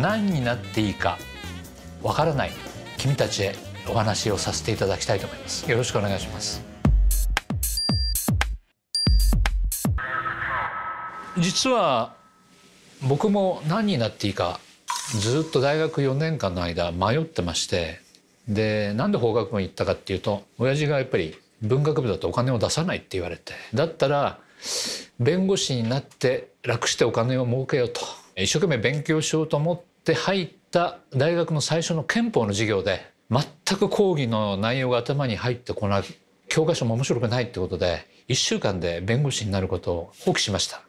何になっていいかわからない君たちへお話をさせていただきたいと思います。よろしくお願いします。実は僕も何になっていいかずっと大学4年間の間迷ってまして、でなんで法学部に行ったかっていうと、親父がやっぱり文学部だとお金を出さないって言われて、だったら弁護士になって楽してお金を儲けようと一生懸命勉強しようと思って入った大学の最初の憲法の授業で、全く講義の内容が頭に入ってこない、教科書も面白くないってことで1週間で弁護士になることを放棄しました。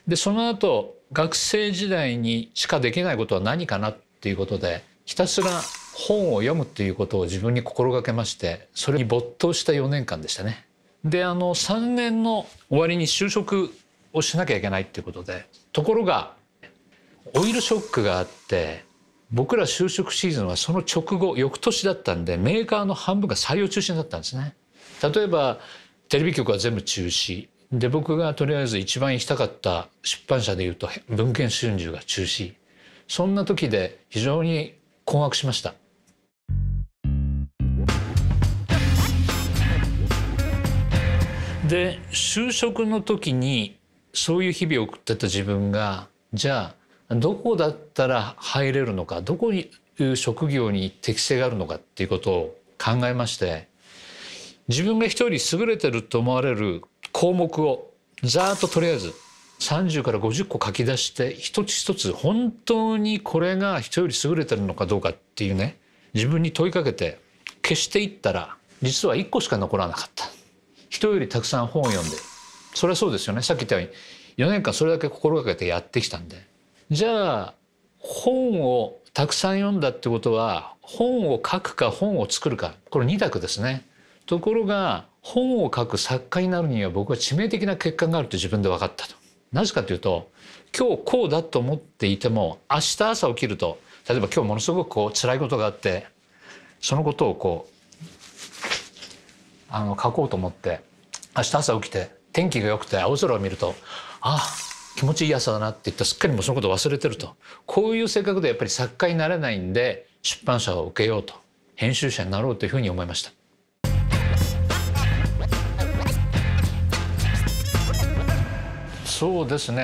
でその後学生時代にしかできないことは何かなっていうことで、ひたすら本を読むっていうことを自分に心がけまして、それに没頭した4年間でしたね。で3年の終わりに就職をしなきゃいけないっていうことで、ところがオイルショックがあって、僕ら就職シーズンはその直後翌年だったんで、メーカーの半分が採用中止になったんですね。例えばテレビ局は全部中止で、僕がとりあえず一番行きたかった出版社でいうと文藝春秋が中止。そんな時で非常に困惑しました。で就職の時にそういう日々を送ってた自分が、じゃあどこだったら入れるのか、どこにいう職業に適性があるのかっていうことを考えまして、自分が一人優れてると思われる項目をざーっととりあえず30から50個書き出して、一つ一つ本当にこれが人より優れてるのかどうかっていうね、自分に問いかけて消していったら、実は1個しか残らなかった。人よりたくさん本を読んで、それはそうですよね。さっき言ったように4年間それだけ心がけてやってきたんで、じゃあ本をたくさん読んだってことは本を書くか本を作るか、これ2択ですね。ところが本を書く作家になるには僕は致命的な欠陥があると自分で分かったと。なぜかというと、今日こうだと思っていても明日朝起きると、例えば今日ものすごく辛いことがあって、そのことを書こうと思って明日朝起きて天気が良くて青空を見ると、ああ気持ちいい朝だなって言ったらすっかりもうそのことを忘れてると。こういう性格でやっぱり作家になれないんで、出版社を受けようと、編集者になろうというふうに思いました。そうですね、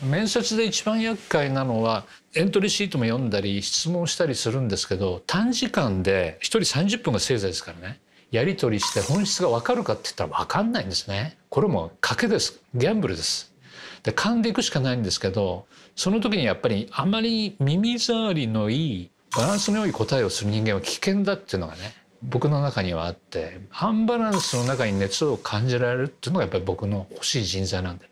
面接で一番厄介なのはエントリーシートも読んだり質問したりするんですけど、短時間で1人30分がせいぜいですからね、やり取りして本質が分かるかって言ったら分かんないんですね。これも賭けです。ギャンブルです。で勘でいくしかないんですけど、その時にやっぱりあまり耳障りのいいバランスの良い答えをする人間は危険だっていうのがね、僕の中にはあって、アンバランスの中に熱を感じられるっていうのがやっぱり僕の欲しい人材なんでね。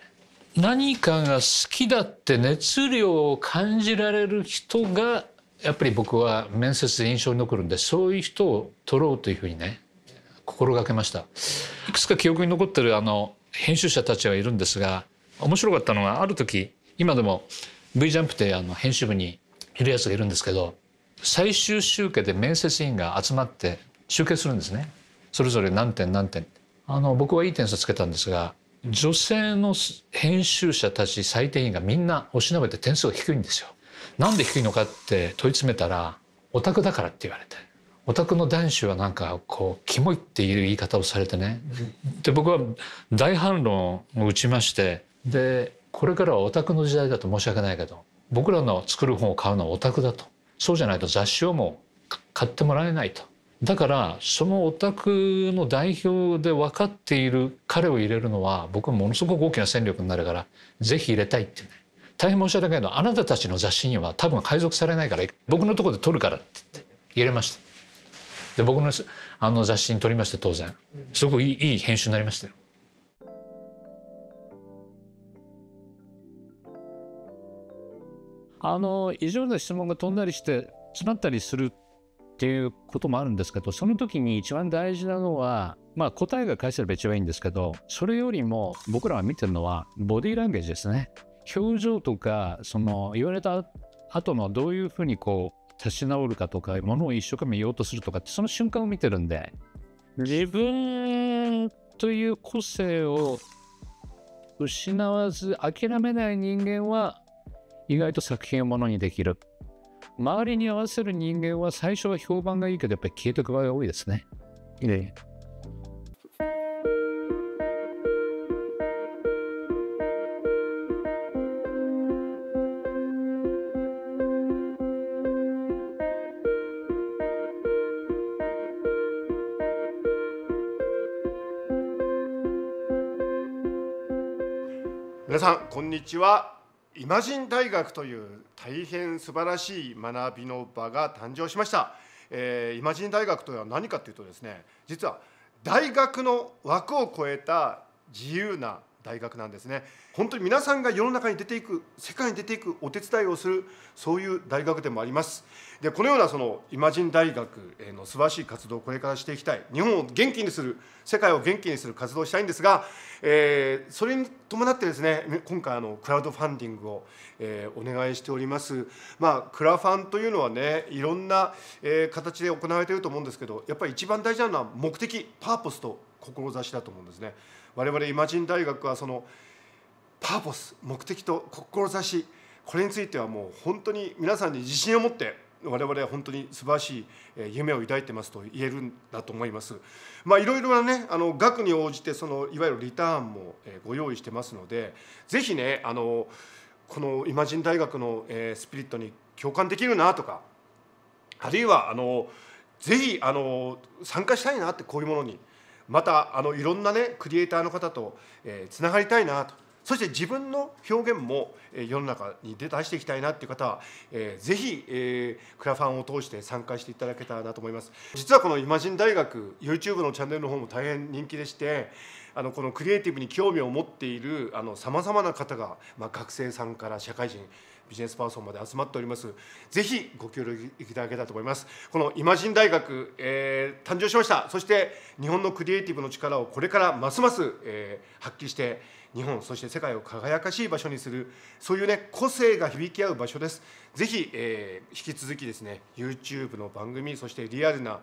何かが好きだって熱量を感じられる人がやっぱり僕は面接で印象に残るんで、そういう人を取ろうというふうにね心がけました。いくつか記憶に残ってる編集者たちはいるんですが、面白かったのがある時、今でも V ジャンプって編集部にいるやつがいるんですけど、最終集計で面接員が集まって集計するんですね。それぞれ何点何点。僕はいい点数つけたんですが、女性の編集者たち採点員がみんなおしなべて点数が低いんですよ。なんで低いのかって問い詰めたら、オタクだからって言われて、オタクの男子はなんかキモいっていう言い方をされてね。で僕は大反論を打ちまして、でこれからはオタクの時代だと申し訳ないけど、僕らの作る本を買うのはオタクだと、そうじゃないと雑誌をもう買ってもらえないと。だからそのオタクの代表で分かっている彼を入れるのは僕はものすごく大きな戦力になるから、ぜひ入れたいってね。大変申し訳ないけど、あなたたちの雑誌には多分配属されないから僕のところで取るからって言って入れました。で僕の雑誌に取りまして、当然すごくいい編集になりましたよ。異常な質問が飛んだりして詰まったりするっていうこともあるんですけど、その時に一番大事なのは、答えが返せれば一番いいんですけど、それよりも僕らが見てるのはボディーランゲージですね。表情とか、言われた後のどういうふうに立ち直るかとか、ものを一生懸命言おうとするとかって、その瞬間を見てるんで、自分という個性を失わず諦めない人間は意外と作品をものにできる。周りに合わせる人間は最初は評判がいいけどやっぱり消えていく場合が多いですね。皆さんこんにちは。イマジン大学という大変素晴らしい学びの場が誕生しました。イマジン大学とは何かというとですね、実は大学の枠を超えた自由な大学なんですね。本当に皆さんが世の中に出ていく、世界に出ていくお手伝いをする、そういう大学でもあります。でこのようなそのイマジン大学の素晴らしい活動をこれからしていきたい、日本を元気にする、世界を元気にする活動をしたいんですが、それに伴ってですね、今回クラウドファンディングをお願いしております。クラファンというのはね、いろんな形で行われていると思うんですけど、やっぱり一番大事なのは目的、パーポスと志だと思うんですね。我々イマジン大学はそのパーポス、目的と志、これについてはもう本当に皆さんに自信を持って我々は本当に素晴らしい夢を抱いてますと言えるんだと思います。いろいろなね、額に応じてそのいわゆるリターンもご用意してますので、ぜひね、このイマジン大学のスピリットに共感できるなとか、あるいはぜひ参加したいなって、こういうものにまたいろんなねクリエイターの方とつながりたいなと、そして自分の表現も世の中に出していきたいなっていう方はぜひクラファンを通して参加していただけたらなと思います。実はこのイマジン大学 YouTube のチャンネルの方も大変人気でして、このクリエイティブに興味を持っているさまざまな方が、学生さんから社会人、ビジネスパーソンまで集まっております。ぜひご協力いただけたらと思います。このイマジン大学、誕生しました。そして日本のクリエイティブの力をこれからますます、発揮して日本、そして世界を輝かしい場所にする、そういうね個性が響き合う場所です。ぜひ、引き続きですね YouTube の番組、そしてリアルな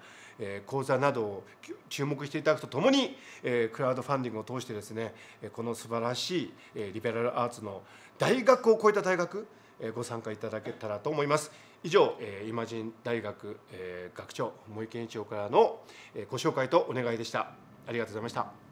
講座などを注目していただくとともに、クラウドファンディングを通してですね、この素晴らしいリベラルアーツの大学を超えた大学、ご参加いただけたらと思います。以上、イマジン大学学長森健一郎からのご紹介とお願いでした。ありがとうございました。